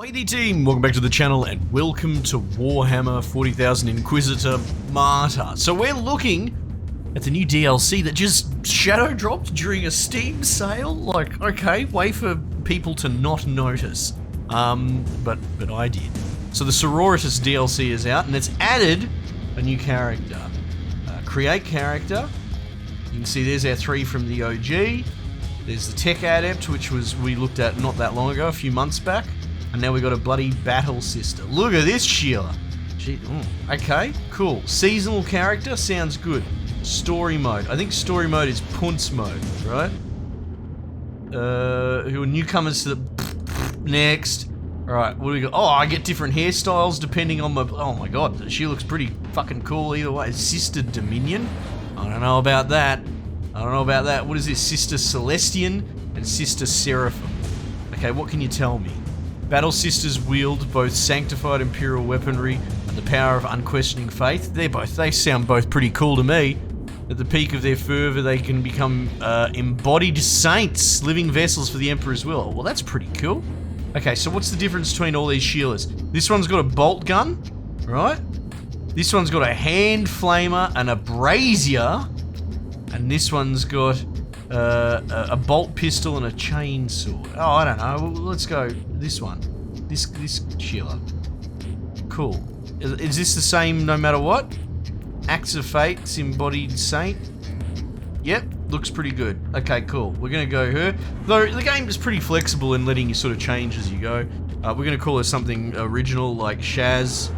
Lady team, welcome back to the channel and welcome to Warhammer 40,000 Inquisitor Martyr. So we're looking at the new DLC that just shadow dropped during a Steam sale. Like, okay, way for people to not notice. But I did. So the Sororitas DLC is out and it's added a new character. Create character. You can see there's our three from the OG. There's the Tech Adept, which we looked at not that long ago, a few months back. And now we got a bloody battle sister. Look at this Sheila. Okay, cool. Seasonal character, sounds good. Story mode. I think story mode is Punts mode, right? Who are newcomers to the... Next. Alright, what do we got? Oh, I get different hairstyles depending on my... Oh my god, she looks pretty fucking cool either way. Sister Dominion? I don't know about that. What is this? Sister Celestian and Sister Seraphim. Okay, what can you tell me? Battle Sisters wield both sanctified Imperial weaponry and the power of unquestioning faith. They sound both pretty cool to me. At the peak of their fervor, they can become embodied saints, living vessels for the Emperor's will. Well, that's pretty cool. Okay, so what's the difference between all these Sheilas? This one's got a bolt gun, right? This one's got a hand flamer and a brazier. And this one's got a bolt pistol and a chainsaw. Oh, I don't know. Well, let's go this one. This Sheila. Cool. Is this the same no matter what? Acts of Fate, embodied saint. Yep, looks pretty good. Okay, cool. We're gonna go her. Though the game is pretty flexible in letting you sort of change as you go. We're gonna call her something original like Shazza.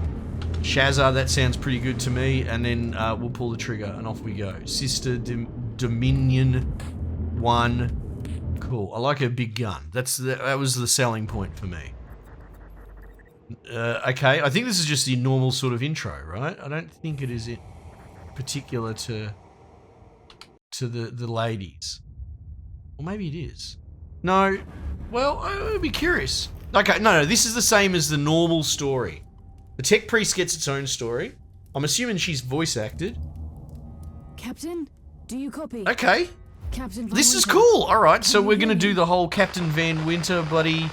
That sounds pretty good to me. And then we'll pull the trigger and off we go. Sister Dominion 1. Cool. I like her big gun. That was the selling point for me. Okay, I think this is just the normal sort of intro, right? I don't think it is particular to the ladies. Or maybe it is. No. Well, I'd be curious. Okay, no, this is the same as the normal story. The Tech Priest gets its own story. I'm assuming she's voice acted. Captain, do you copy? Okay. Captain Van This is Winter. cool. All right, so we're gonna do the whole Captain Van Winter bloody.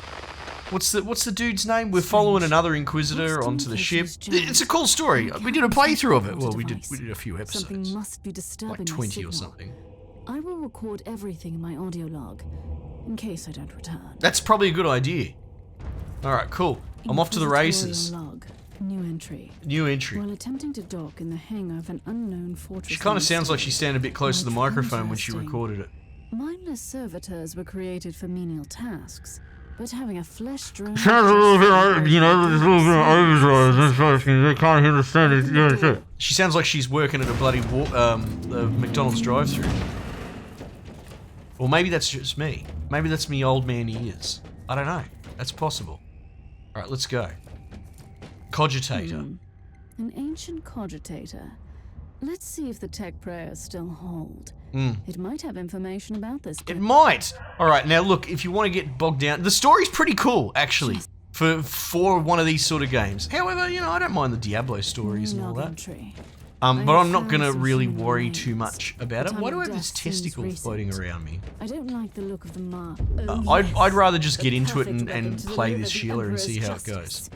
What's the dude's name? We're following another Inquisitor onto the ship. It's a cool story. We did a playthrough of it. Well, we did a few episodes. Something must be disturbing Like 20 or something. I will record everything in my audio log, in case I don't return. That's probably a good idea. All right, cool. I'm off to the races. Log. New entry. New entry. While attempting to dock in the hangar of an unknown fortress. She kind of sounds like she's standing a bit close to the microphone when she recorded it. Mindless servitors were created for menial tasks, but having a flesh drone. Sounds a little bit like, there's a little bit of overdrive. They can't understand it. She sounds like she's working at a bloody McDonald's drive-thru. Or maybe that's just me. Maybe that's me old man ears. I don't know. That's possible. Alright, let's go. Cogitator. An ancient cogitator. Let's see if the tech prayers still hold. It might have information about this. It might! Alright, now look, if you want to get bogged down... The story's pretty cool, actually, for one of these sort of games. However, I don't mind the Diablo stories and all that. But I'm not going to really worry too much about it. Why do I have this testicle floating around me? I don't like the look of the mark. I'd rather just get into it and play this Sheila and see how it goes.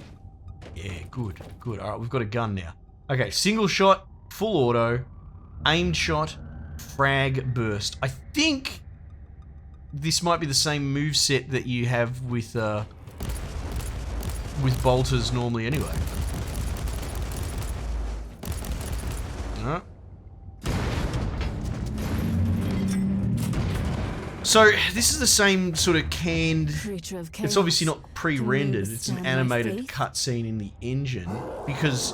Yeah, good. Alright, we've got a gun now. Okay, single shot, full auto, aimed shot, frag burst. I think this might be the same moveset that you have with bolters normally anyway. Alright. So, this is the same sort of canned... It's obviously not pre-rendered, it's an animated cutscene in the engine, because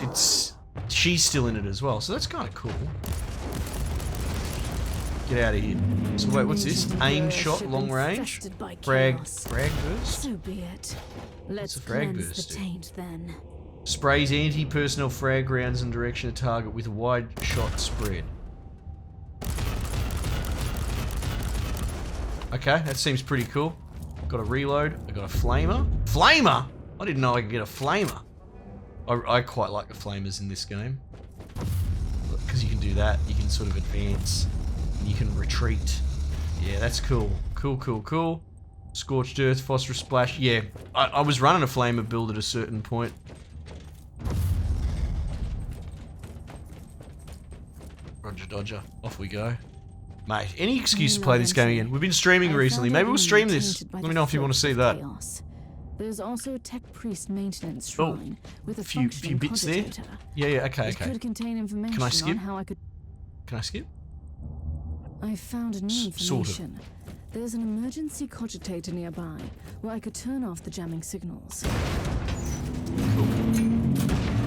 she's still in it as well, so that's kind of cool. Get out of here. So wait, what's this? Aim shot, long range? Frag burst? So be it. What's a frag burst do? Taint, then. Sprays anti-personnel frag rounds in direction of target with a wide shot spread. Okay, that seems pretty cool. Got a reload. I got a flamer. Flamer? I didn't know I could get a flamer. I quite like the flamers in this game. Because you can do that. You can sort of advance. And you can retreat. Yeah, that's cool. Cool. Scorched Earth, Phosphorus Splash. Yeah, I was running a Flamer build at a certain point. Roger Dodger. Off we go. Mate, any excuse to play this game again. We've been streaming recently. Maybe we'll stream this. Let me know if you want to see that. There's also a tech priest maintenance shrine with a few bits there. Yeah, okay. It could contain information Can I skip? on how I could... Can I skip? I found new information. Sort of. There's an emergency cogitator nearby where I could turn off the jamming signals. Cool.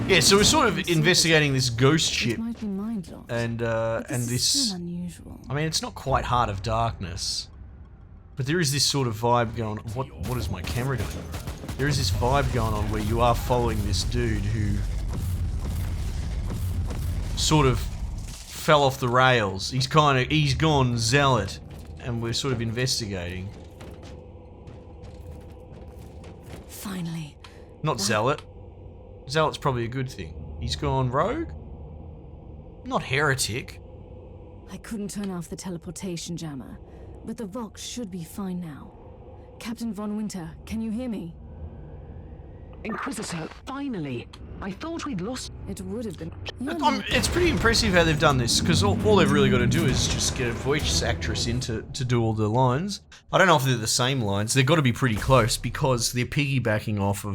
Yeah, so we're sort of investigating this ghost ship, Might be mind-locked, and this. Still unusual. I mean, it's not quite Heart of Darkness, but there is this sort of vibe going. What is my camera doing? There is this vibe going on where you are following this dude who sort of fell off the rails. He's gone zealot, and we're sort of investigating. Finally. Not zealot. Zealot's probably a good thing. He's gone rogue? Not heretic. I couldn't turn off the teleportation jammer, but the Vox should be fine now. Captain Von Winter, can you hear me? Inquisitor, finally! I thought we'd lost... It would have been... It's pretty impressive how they've done this, because all they've really got to do is just get a voice actress in to do all the lines. I don't know if they're the same lines. They've got to be pretty close, because they're piggybacking off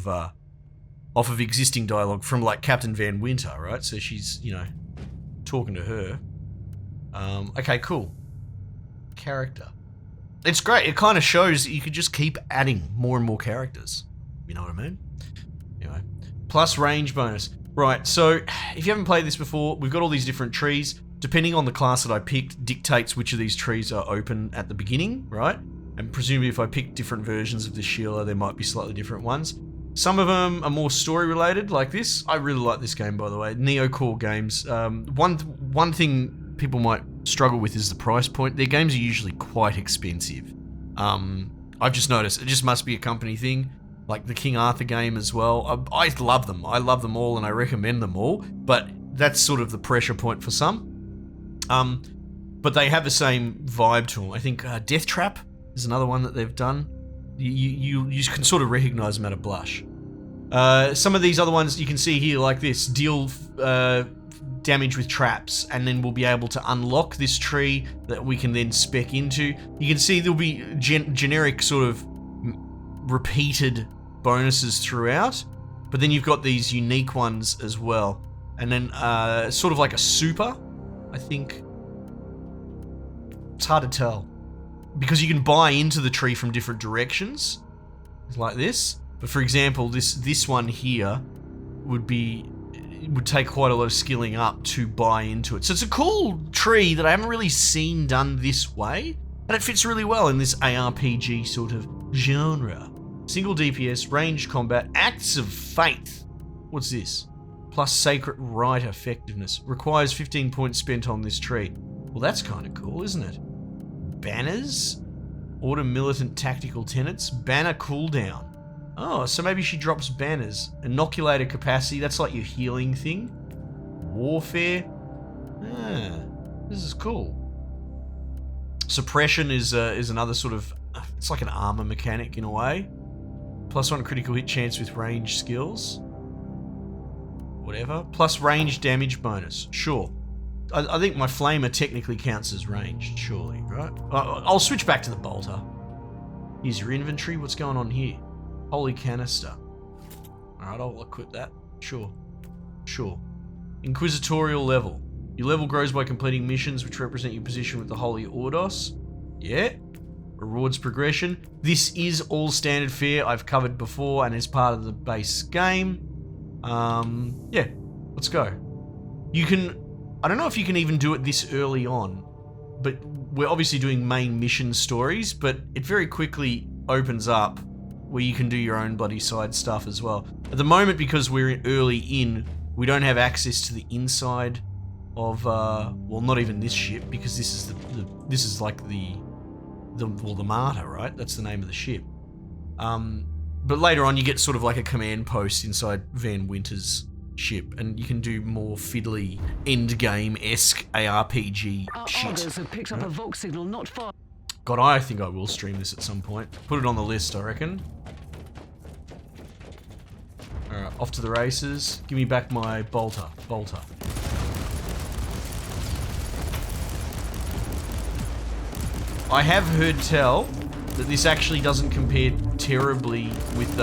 of existing dialogue from, like, Captain Van Winter, right? So she's, you know, talking to her. Okay, cool. Character. It's great. It kind of shows that you could just keep adding more and more characters. You know what I mean? Anyway. Plus range bonus. Right, so if you haven't played this before, we've got all these different trees. Depending on the class that I picked, dictates which of these trees are open at the beginning, right? And presumably if I pick different versions of the Sheila, there might be slightly different ones. Some of them are more story related, like this. I really like this game, by the way. Neocore games. One thing people might struggle with is the price point. Their games are usually quite expensive. I've just noticed, it just must be a company thing. Like the King Arthur game as well. I love them. I love them all and I recommend them all. But that's sort of the pressure point for some. But they have the same vibe to them. I think Death Trap is another one that they've done. You can sort of recognize them at a blush. Some of these other ones you can see here, like this, deal damage with traps, and then we'll be able to unlock this tree that we can then spec into. You can see there'll be generic sort of repeated bonuses throughout, but then you've got these unique ones as well. And then sort of like a super, I think. It's hard to tell, because you can buy into the tree from different directions, like this. But for example, this one here would take quite a lot of skilling up to buy into it. So it's a cool tree that I haven't really seen done this way, and it fits really well in this ARPG sort of genre. Single DPS, ranged combat, acts of faith. What's this? Plus sacred rite effectiveness. Requires 15 points spent on this tree. Well, that's kind of cool, isn't it? Banners? Order militant tactical tenets. Banner cooldown. Oh, so maybe she drops banners. Inoculator capacity, that's like your healing thing. Warfare. Ah, this is cool. Suppression is another sort of, it's like an armor mechanic in a way. +1 critical hit chance with range skills. Whatever. Plus range damage bonus. Sure. I think my flamer technically counts as ranged, surely, right? I'll switch back to the bolter. Here's your inventory. What's going on here? Holy canister. Alright, I'll equip that. Sure. Inquisitorial level. Your level grows by completing missions which represent your position with the Holy Ordos. Yeah. Rewards progression. This is all standard fare I've covered before and is part of the base game. Yeah, let's go. You can, I don't know if you can even do it this early on, but we're obviously doing main mission stories, but it very quickly opens up where you can do your own bloody side stuff as well. At the moment, because we're early in, we don't have access to the inside of, well, not even this ship, because this is this is like the Martyr, right? That's the name of the ship. But later on, you get sort of like a command post inside Van Winter's ship, and you can do more fiddly endgame-esque ARPG Our shit. orders have picked up a Vox signal not far. God, I think I will stream this at some point. Put it on the list, I reckon. Alright, off to the races. Give me back my bolter. I have heard tell that this actually doesn't compare terribly with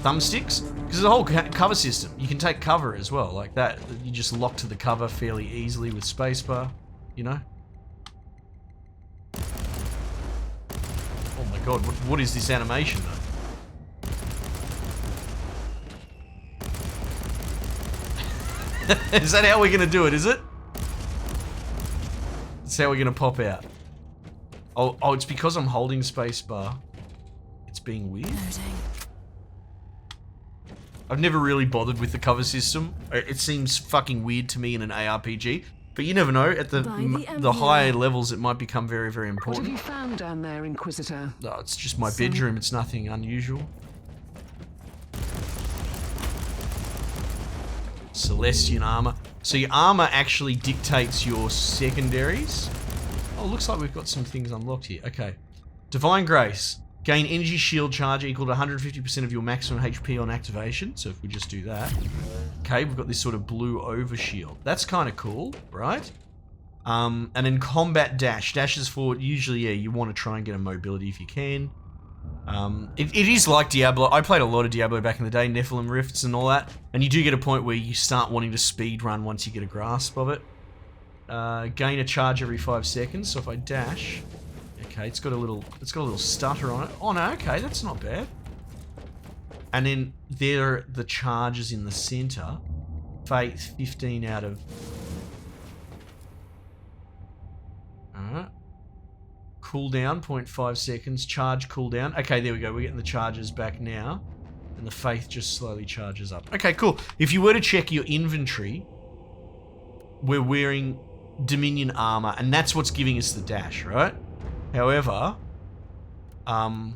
thumbsticks, because there's a whole cover system. You can take cover as well, like that. You just lock to the cover fairly easily with spacebar, you know? Oh my god, what is this animation though? Is that how we're gonna do it, is it? That's how we're gonna pop out. Oh, it's because I'm holding spacebar. It's being weird. I've never really bothered with the cover system. It seems fucking weird to me in an ARPG. But you never know, at the higher levels it might become very, very important. What have you found down there, Inquisitor? Oh, it's just my bedroom, it's nothing unusual. Celestian armor. So your armor actually dictates your secondaries. Oh, looks like we've got some things unlocked here. Okay. Divine Grace. Gain energy shield charge equal to 150% of your maximum HP on activation. So if we just do that. Okay, we've got this sort of blue overshield. That's kind of cool, right? And then combat dash. Dash is for, usually, yeah, you want to try and get a mobility if you can. It is like Diablo. I played a lot of Diablo back in the day, Nephilim Rifts and all that. And you do get a point where you start wanting to speed run once you get a grasp of it. Gain a charge every 5 seconds. So if I dash, okay, it's got a little stutter on it. Oh no, okay, that's not bad. And then there are the charges in the center. Faith 15 out of. Alright. Cooldown 0.5 seconds. Charge cooldown. Okay, there we go. We're getting the charges back now. And the faith just slowly charges up. Okay, cool. If you were to check your inventory, we're wearing Dominion armor, and that's what's giving us the dash, right? However, oh,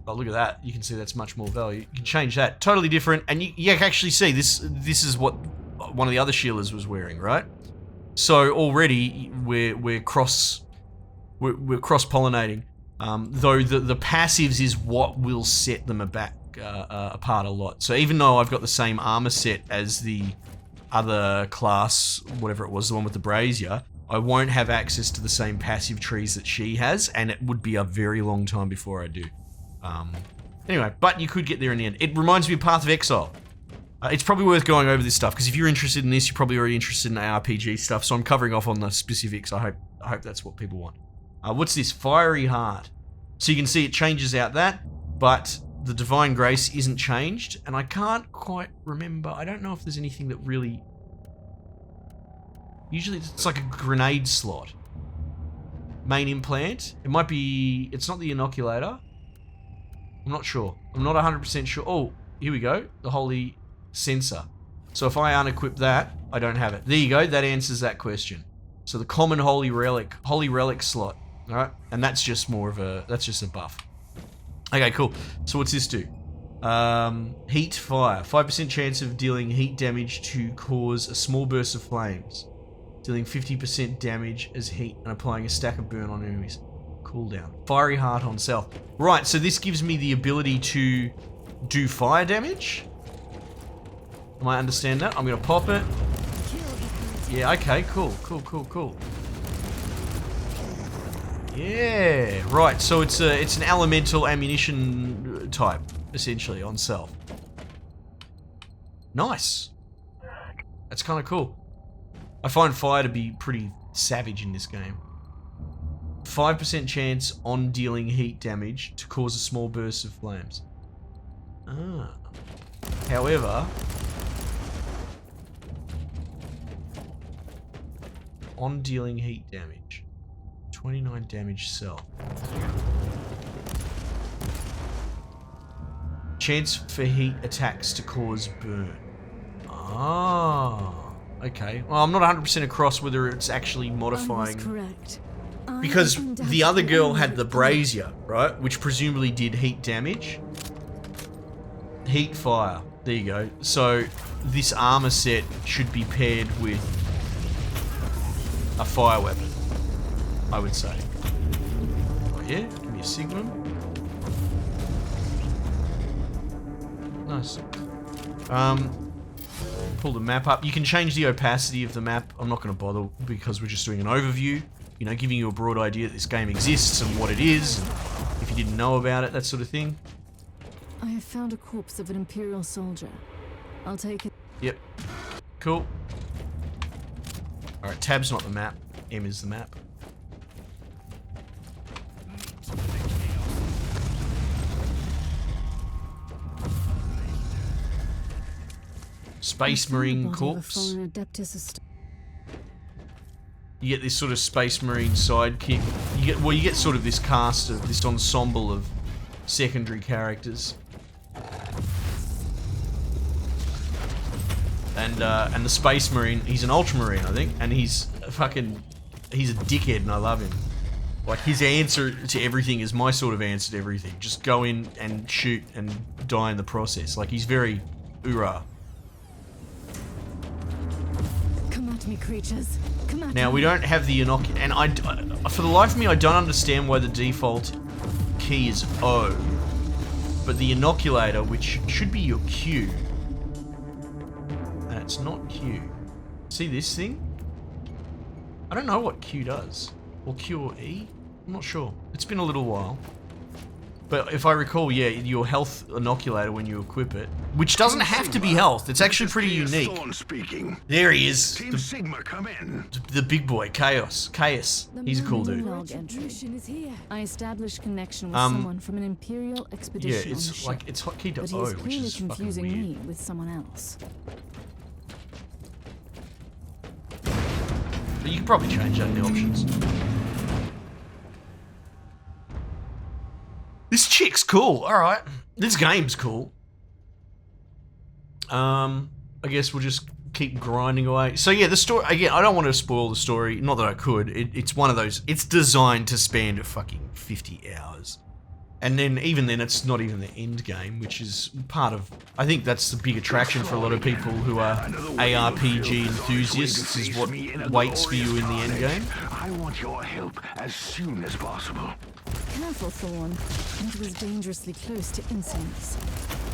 look at that. You can see that's much more value. You can change that. Totally different. And you can actually see this is what one of the other shielders was wearing, right? So already we're cross-pollinating. Though the passives is what will set them apart a lot. So even though I've got the same armor set as the other class, whatever it was, the one with the brazier, I won't have access to the same passive trees that she has, and it would be a very long time before I do. Anyway, but you could get there in the end. It reminds me of Path of Exile. It's probably worth going over this stuff, because if you're interested in this, you're probably already interested in ARPG stuff, so I'm covering off on the specifics. I hope that's what people want. What's this? Fiery Heart. So you can see it changes out that, but the Divine Grace isn't changed, and I can't quite remember. I don't know if there's anything that really... Usually it's like a grenade slot. Main implant. It might be... It's not the inoculator. I'm not sure. I'm not 100% sure. Oh, here we go. The Holy Sensor. So if I unequip that, I don't have it. There you go. That answers that question. So the common Holy Relic slot. Alright? And that's just more of a... That's just a buff. Okay, cool. So what's this do? Heat Fire. 5% chance of dealing heat damage to cause a small burst of flames. Dealing 50% damage as heat and applying a stack of burn on enemies. Cooldown. Fiery Heart on self. Right, so this gives me the ability to do fire damage. Am I understand that? I'm going to pop it. Yeah, okay, cool. Yeah, right. So it's an elemental ammunition type, essentially, on self. Nice. That's kind of cool. I find fire to be pretty savage in this game. 5% chance on dealing heat damage to cause a small burst of flames. Ah. However, on dealing heat damage. 29 damage self. Chance for heat attacks to cause burn. Ah, okay. Well, I'm not 100% across whether it's actually modifying. Correct. Because the other girl had the brazier, right? Which presumably did heat damage. Heat fire. There you go. So this armor set should be paired with a fire weapon. I would say. Oh yeah, give me a Signum. Nice. Pull the map up. You can change the opacity of the map. I'm not going to bother because we're just doing an overview. You know, giving you a broad idea that this game exists and what it is, and if you didn't know about it, that sort of thing. I have found a corpse of an Imperial soldier. I'll take it. Yep. Cool. Alright, tab's not the map. M is the map. Space Marine corpse. You get this sort of Space Marine sidekick. You get sort of this cast of this ensemble of secondary characters. And the Space Marine, he's an Ultramarine, I think, and he's a dickhead, and I love him. Like, his answer to everything is my sort of answer to everything. Just go in and shoot and die in the process. Like, he's very hoorah. Come at me, creatures. Come at me. Now, we don't have the and for the life of me, I don't understand why the default key is O. But the inoculator, which should be your Q, and it's not Q. See this thing? I don't know what Q does. Or Q or E? I'm not sure. It's been a little while. But if I recall, yeah, your health inoculator when you equip it, which doesn't have to be health, it's actually pretty unique. There he is. Team Sigma, come in. The big boy, Chaos. He's a cool dude. I established connection with someone from an Imperial expedition. Yeah, it's like it's hotkey to O, which is fucking confusing weird. me with someone else. But you can probably change that in the options. This chick's cool. All right, this game's cool. I guess we'll just keep grinding away. So yeah, the story again. I don't want to spoil the story. Not that I could. It's one of those. It's designed to span to fucking 50 hours, and then even then, it's not even the end game, which is part of. I think that's the big attraction for a lot of people who are ARPG enthusiasts. Is what waits for you in the end game. I want your help as soon as possible. Careful, Thorn. It was dangerously close to incense.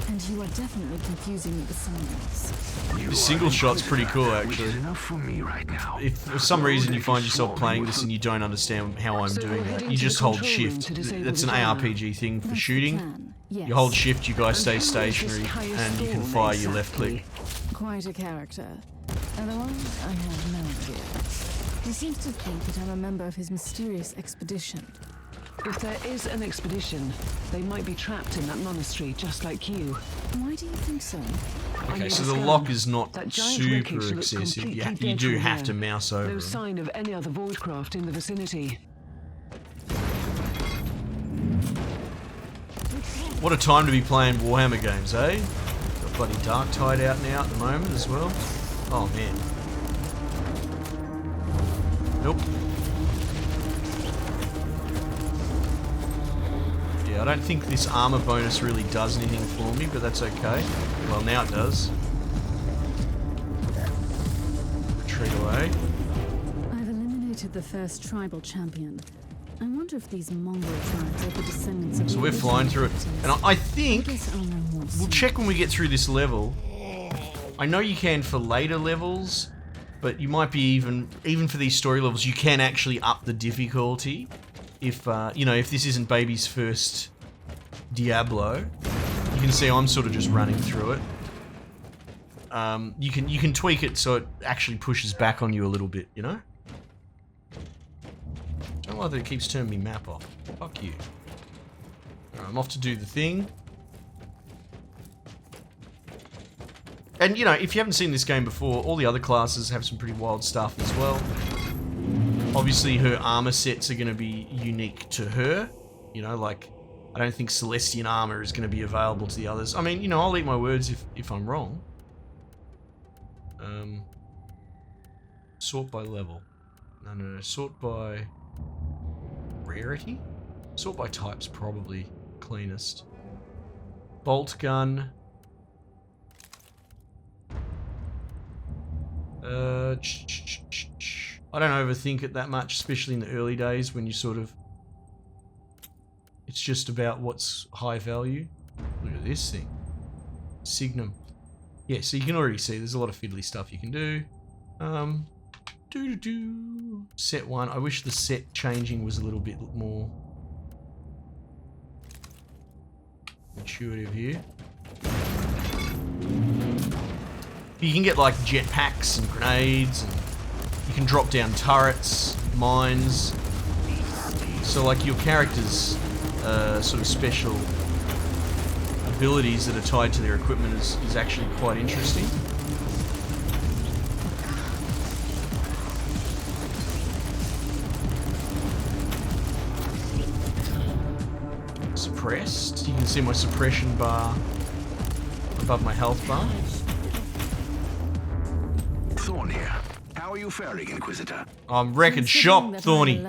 And you are definitely confusing me with someone else. The single shot's pretty cool, actually. Enough for me right now. If for some reason you find yourself playing this and you don't understand how I'm doing that, you just hold shift. That's an ARPG thing for shooting. You hold shift, you guys stay stationary, and you can fire your left click. Quite a character. Otherwise, I have no idea. He seems to think that I'm a member of his mysterious expedition. If there is an expedition, they might be trapped in that monastery, just like you. Why do you think so? Okay, so the lock is not super excessive. You do have to mouse over. No sign of any other voidcraft in the vicinity. What a time to be playing Warhammer games, eh? Got bloody Darktide out now at the moment as well. Oh man. Nope. I don't think this armor bonus really does anything for me, but that's okay. Well, now it does. Retreat away. I've eliminated the first tribal champion. I wonder if these mongrel tribes are the descendants of... So we're flying through it. And I think... We'll check when we get through this level. I know you can for later levels, but you might be even for these story levels, you can actually up the difficulty. If, you know, if this isn't baby's first Diablo, you can see I'm sort of just running through it. You can tweak it so it actually pushes back on you a little bit, you know? Don't like that it keeps turning me map off. Fuck you. Alright, I'm off to do the thing. And, you know, if you haven't seen this game before, all the other classes have some pretty wild stuff as well. Obviously, her armor sets are going to be unique to her. You know, like, I don't think Celestian armor is going to be available to the others. I mean, you know, I'll eat my words if I'm wrong. Sort by level. No. Sort by rarity? Sort by type's probably cleanest. Bolt gun. I don't overthink it that much, especially in the early days when you sort of... It's just about what's high value. Look at this thing. Signum. Yeah, so you can already see there's a lot of fiddly stuff you can do. Set 1. I wish the set changing was a little bit more intuitive here. You can get like jetpacks and grenades, and you can drop down turrets, mines. So like your character's sort of special abilities that are tied to their equipment is actually quite interesting. Suppressed. You can see my suppression bar above my health bar. Thorn here. How are you faring, Inquisitor? I'm wrecking shop, Thorny.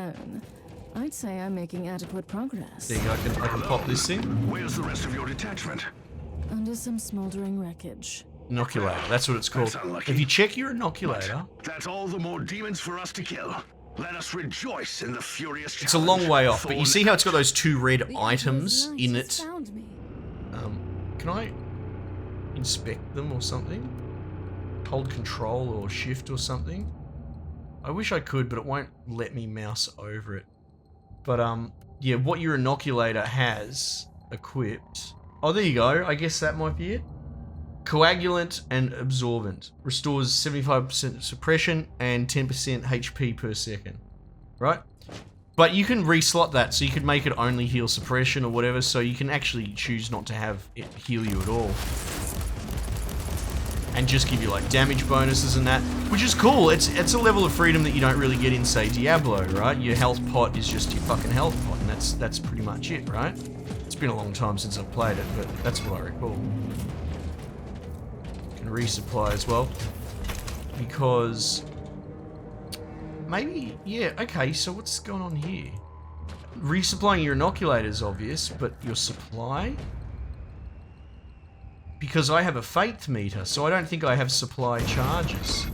I'd say I'm making adequate progress. There you go, I can pop this thing. Where's the rest of your detachment? Under some smoldering wreckage. Inoculator, that's what it's called. That's unlucky. If you check your inoculator... That's all the more demons for us to kill. Let us rejoice in the furious challenge. It's a long way off, but you Thorn- see how it's got those 2 red The items Emperor's in knights it? found me. Can I inspect them or something? Hold control or shift or something? I wish I could, but it won't let me mouse over it. But yeah, what your inoculator has equipped... Oh, there you go. I guess that might be it. Coagulant and absorbent. Restores 75% suppression and 10% HP per second. Right? But you can reslot that, so you could make it only heal suppression or whatever, so you can actually choose not to have it heal you at all. And just give you like damage bonuses and that, which is cool. It's a level of freedom that you don't really get in, say, Diablo, right? Your health pot is just your fucking health pot, and that's pretty much it, right? It's been a long time since I've played it, but that's what I recall. You can resupply as well, because maybe, yeah, okay, so what's going on here? Resupplying your inoculator is obvious, but your supply? Because I have a faith meter, so I don't think I have supply charges.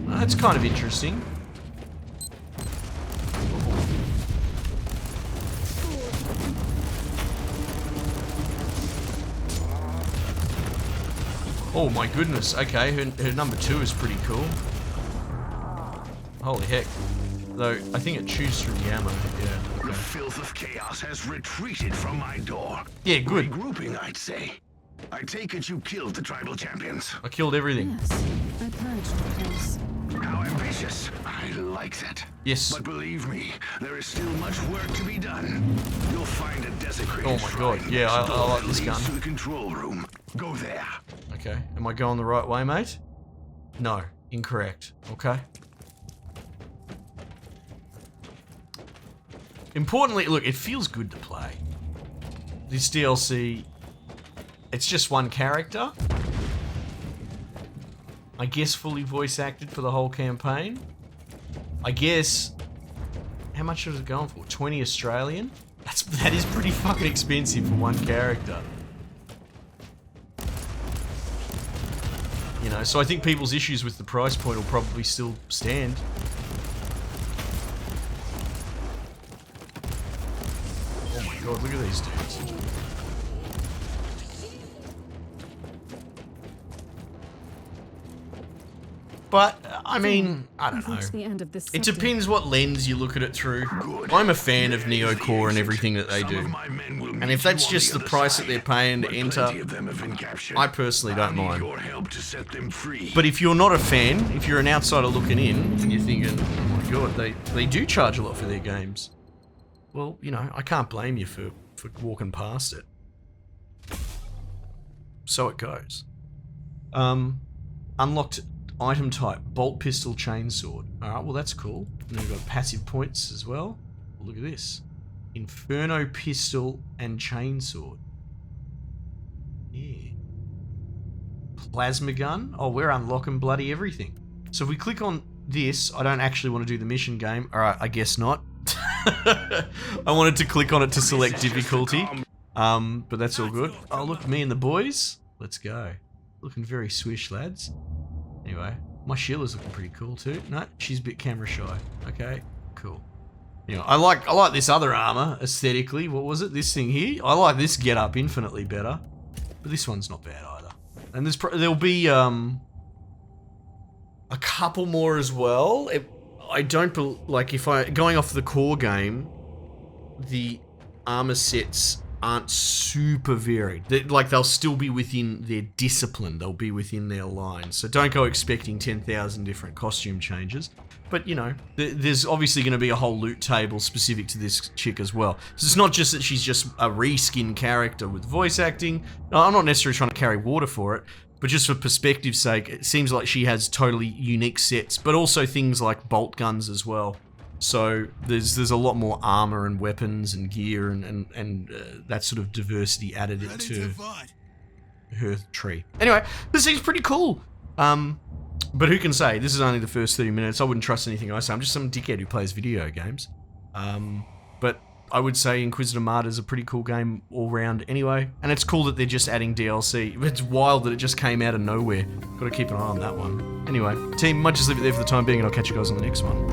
That's kind of interesting. Oh my goodness, okay, her number 2 is pretty cool. Holy heck. Though, I think it chews through the ammo, yeah. The Okay. filth of chaos has retreated from my door. Yeah, good. Regrouping, I'd say. I take it you killed the tribal champions. I killed everything. Yes, I purged the place. How ambitious. I like that. Yes. But believe me, there is still much work to be done. You'll find a desecrated Oh my god, shrine yeah, next I door like that this leads gun. to the control room. Go there. Okay, am I going the right way, mate? No, incorrect. Okay. Importantly, look, it feels good to play. This DLC, it's just one character. I guess fully voice acted for the whole campaign. I guess, how much is it going for? 20 Australian? That is pretty fucking expensive for one character. You know, so I think people's issues with the price point will probably still stand. Oh my god, look at these dudes. But, I mean, I don't know. Reached the end of this It sector. depends what lens you look at it through. Good. I'm a fan of There is the Neocore and exit. everything that they Some do. of my men will And meet if that's you on just the other price that side, they're paying to but enter, plenty of them have been captured. I personally don't I need mind. your help to set them free. But if you're not a fan, if you're an outsider looking in, and you're thinking, oh my god, they do charge a lot for their games. Well, you know, I can't blame you for walking past it. So it goes. Unlocked item type, bolt pistol chainsword. Alright, well that's cool. And then we've got passive points as well. Look at this. Inferno pistol and chainsword. Yeah. Plasma gun. Oh, we're unlocking bloody everything. So if we click on this, I don't actually want to do the mission game. Alright, I guess not. I wanted to click on it to select difficulty. But that's all good. Oh look, me and the boys. Let's go. Looking very swish, lads. Anyway, My Sheila's looking pretty cool too. No, she's a bit camera shy. Okay, cool. You know, I like this other armor aesthetically. What was it? This thing here? I like this getup infinitely better. But this one's not bad either. And there'll be a couple more as well. I don't like if going off the core game, the armor sets aren't super varied. They'll still be within their discipline. They'll be within their line. So don't go expecting 10,000 different costume changes. But, you know, there's obviously going to be a whole loot table specific to this chick as well. So it's not just that she's just a reskin character with voice acting. I'm not necessarily trying to carry water for it, but just for perspective's sake, it seems like she has totally unique sets, but also things like bolt guns as well. So there's a lot more armor and weapons and gear and that sort of diversity added into her tree. Anyway, this seems pretty cool. But who can say? This is only the first 30 minutes. I wouldn't trust anything I say. I'm just some dickhead who plays video games. But I would say Inquisitor Martyr is a pretty cool game all round anyway. And it's cool that they're just adding DLC. It's wild that it just came out of nowhere. Got to keep an eye on that one. Anyway, team, might just leave it there for the time being and I'll catch you guys on the next one.